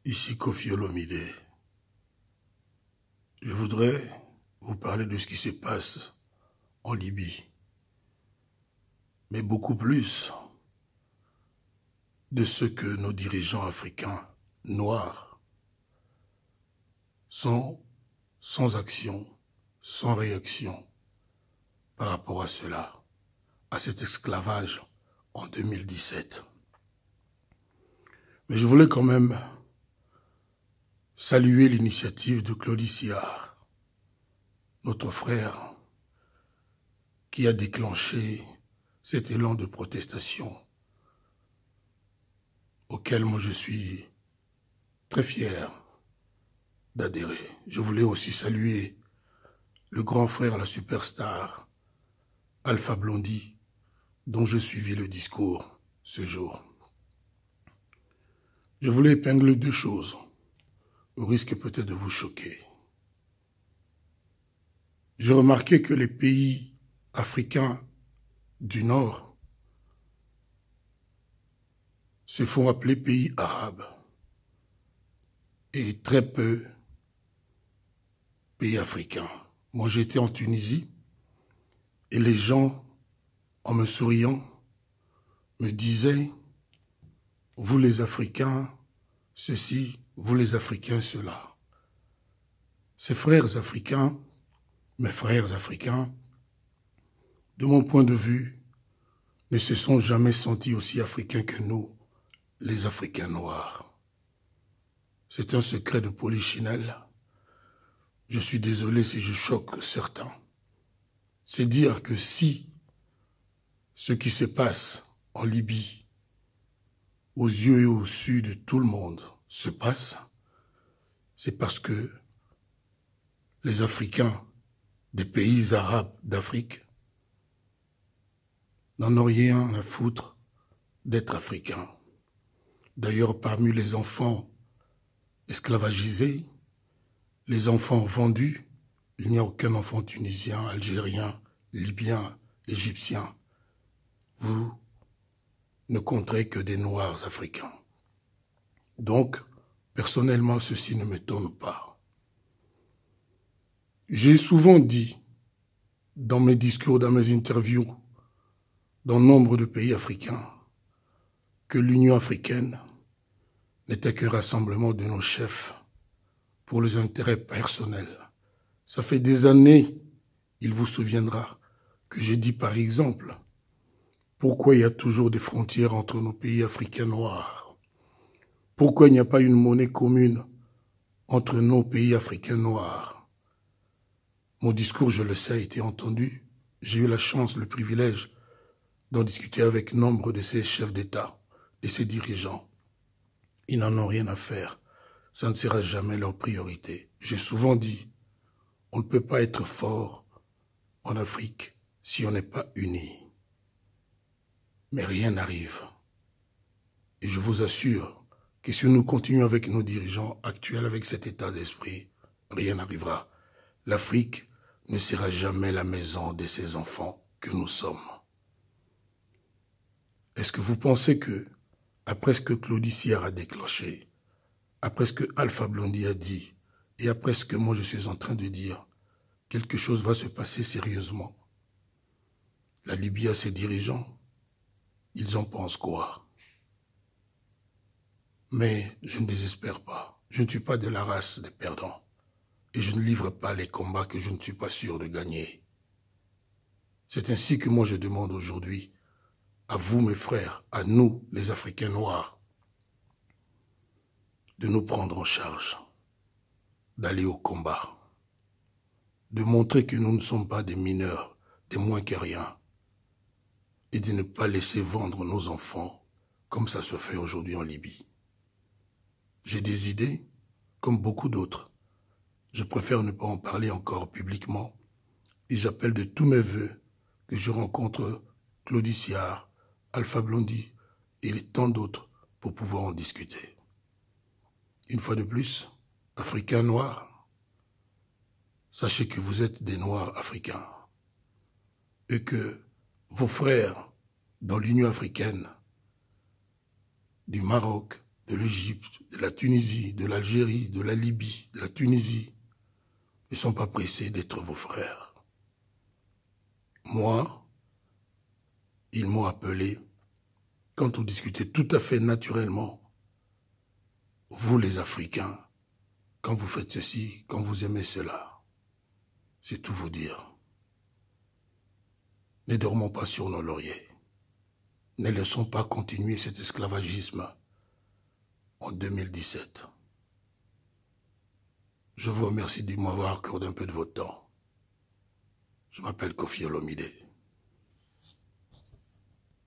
Ici Koffi Olomide. Je voudrais vous parler de ce qui se passe en Libye, mais beaucoup plus de ce que nos dirigeants africains noirs sont sans action, sans réaction par rapport à cela, à cet esclavage en 2017. Mais je voulais quand même saluer l'initiative de Claudie Siard, notre frère, qui a déclenché cet élan de protestation auquel moi je suis très fier d'adhérer. Je voulais aussi saluer le grand frère, la superstar, Alpha Blondy, dont je suivis le discours ce jour. Je voulais épingler deux choses, au risque peut-être de vous choquer. J'ai remarqué que les pays africains du Nord se font appeler pays arabes et très peu pays africains. Moi, j'étais en Tunisie et les gens, en me souriant, me disaient « Vous les Africains, ceci, vous les Africains, cela ». Ces frères africains, mes frères africains, de mon point de vue, ne se sont jamais sentis aussi africains que nous, les Africains noirs. C'est un secret de polichinelle. Je suis désolé si je choque certains. C'est dire que si ce qui se passe en Libye, aux yeux et au su de tout le monde, se passe, c'est parce que les Africains des pays arabes d'Afrique n'en ont rien à foutre d'être africains. D'ailleurs, parmi les enfants esclavagisés, les enfants vendus, il n'y a aucun enfant tunisien, algérien, libyen, égyptien. Vous ne compterez que des noirs africains. Donc, personnellement, ceci ne m'étonne pas. J'ai souvent dit, dans mes discours, dans mes interviews, dans nombre de pays africains, que l'Union africaine n'était qu'un rassemblement de nos chefs pour les intérêts personnels. Ça fait des années, il vous souviendra, que j'ai dit par exemple, pourquoi il y a toujours des frontières entre nos pays africains noirs? Pourquoi il n'y a pas une monnaie commune entre nos pays africains noirs? Mon discours, je le sais, a été entendu. J'ai eu la chance, le privilège d'en discuter avec nombre de ces chefs d'État et ces dirigeants. Ils n'en ont rien à faire. Ça ne sera jamais leur priorité. J'ai souvent dit, on ne peut pas être fort en Afrique si on n'est pas unis. Mais rien n'arrive. Et je vous assure que si nous continuons avec nos dirigeants actuels, avec cet état d'esprit, rien n'arrivera. L'Afrique ne sera jamais la maison de ces enfants que nous sommes. Est-ce que vous pensez que, après ce que Claudie Siard a déclenché, après ce que Alpha Blondy a dit, et après ce que moi je suis en train de dire, quelque chose va se passer sérieusement? La Libye a ses dirigeants, ils en pensent quoi? Mais je ne désespère pas. Je ne suis pas de la race des perdants. Et je ne livre pas les combats que je ne suis pas sûr de gagner. C'est ainsi que moi je demande aujourd'hui, à vous mes frères, à nous les Africains noirs, de nous prendre en charge, d'aller au combat, de montrer que nous ne sommes pas des mineurs, des moins que rien, et de ne pas laisser vendre nos enfants comme ça se fait aujourd'hui en Libye. J'ai des idées, comme beaucoup d'autres. Je préfère ne pas en parler encore publiquement, et j'appelle de tous mes voeux que je rencontre Claudie Siard, Alpha Blondy et tant d'autres pour pouvoir en discuter. Une fois de plus, Africains noirs, sachez que vous êtes des Noirs africains et que vos frères dans l'Union africaine, du Maroc, de l'Égypte, de la Tunisie, de l'Algérie, de la Libye, de la Tunisie, ne sont pas pressés d'être vos frères. Moi, ils m'ont appelé, quand on discutait tout à fait naturellement, vous les Africains, quand vous faites ceci, quand vous aimez cela, c'est tout vous dire. Ne dormons pas sur nos lauriers. Ne laissons pas continuer cet esclavagisme en 2017. Je vous remercie de m'avoir accordé un peu de votre temps. Je m'appelle Koffi Olomide.